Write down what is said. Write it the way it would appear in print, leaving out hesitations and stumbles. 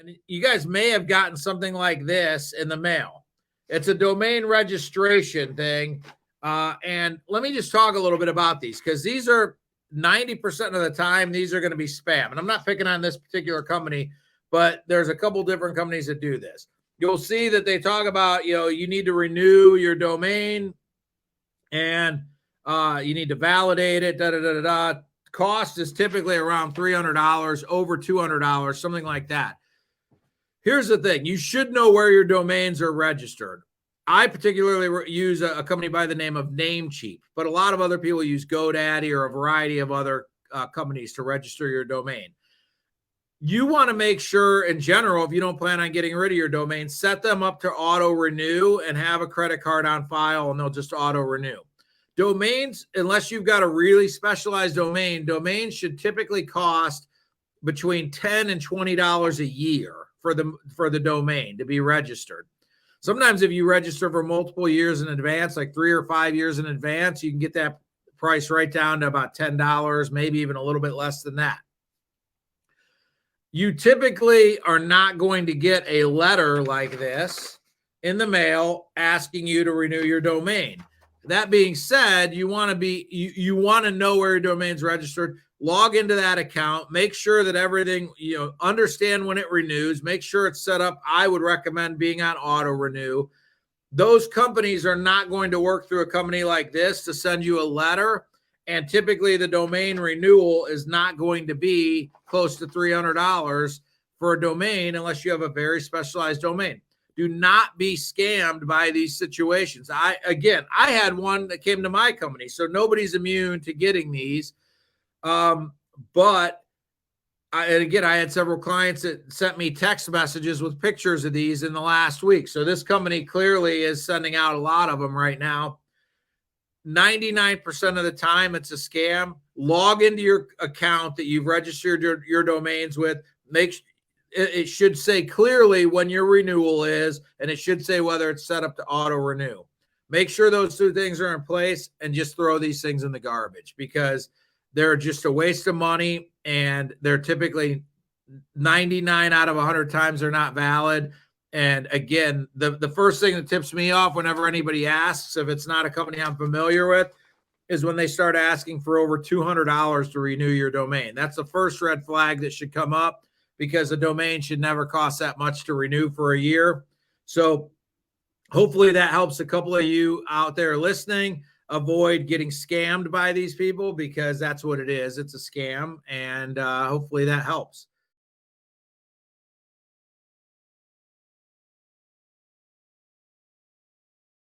And you guys may have gotten something like this in the mail. It's a domain registration thing. And let me just talk a little bit about these, because these are 90% of the time, these are going to be spam. And I'm not picking on this particular company, but there's a couple different companies that do this. You'll see that they talk about, you need to renew your domain and you need to validate it, Cost is typically around $300, over $200, something like that. Here's the thing. You should know where your domains are registered. I particularly use a company by the name of Namecheap, but a lot of other people use GoDaddy or a variety of other companies to register your domain. You want to make sure, in general, if you don't plan on getting rid of your domain, set them up to auto renew and have a credit card on file, and they'll just auto renew. Domains, unless you've got a really specialized domain, domains should typically cost between $10 and $20 a year for the domain to be registered. Sometimes if you register for multiple years in advance, like 3 or 5 years in advance, you can get that price right down to about $10, maybe even a little bit less than that. You typically are not going to get a letter like this in the mail asking you to renew your domain. That being said, you want to know where your domain's registered. Log into that account, make sure that everything, understand when it renews, make sure it's set up. I would recommend being on auto renew. Those companies are not going to work through a company like this to send you a letter. And typically the domain renewal is not going to be close to $300 for a domain unless you have a very specialized domain. Do not be scammed by these situations. I had one that came to my company, so nobody's immune to getting these. But I had several clients that sent me text messages with pictures of these in the last week. So this company clearly is sending out a lot of them right now. 99% of the time, it's a scam. Log into your account that you've registered your domains with. It should say clearly when your renewal is, and it should say whether it's set up to auto renew. Make sure those two things are in place, and just throw these things in the garbage, because they're just a waste of money, and they're typically 99 out of 100 times they're not valid. And again, the first thing that tips me off whenever anybody asks, if it's not a company I'm familiar with, is when they start asking for over $200 to renew your domain. That's the first red flag that should come up, because a domain should never cost that much to renew for a year. So hopefully that helps a couple of you out there listening avoid getting scammed by these people, because that's what it is. It's a scam, and hopefully that helps.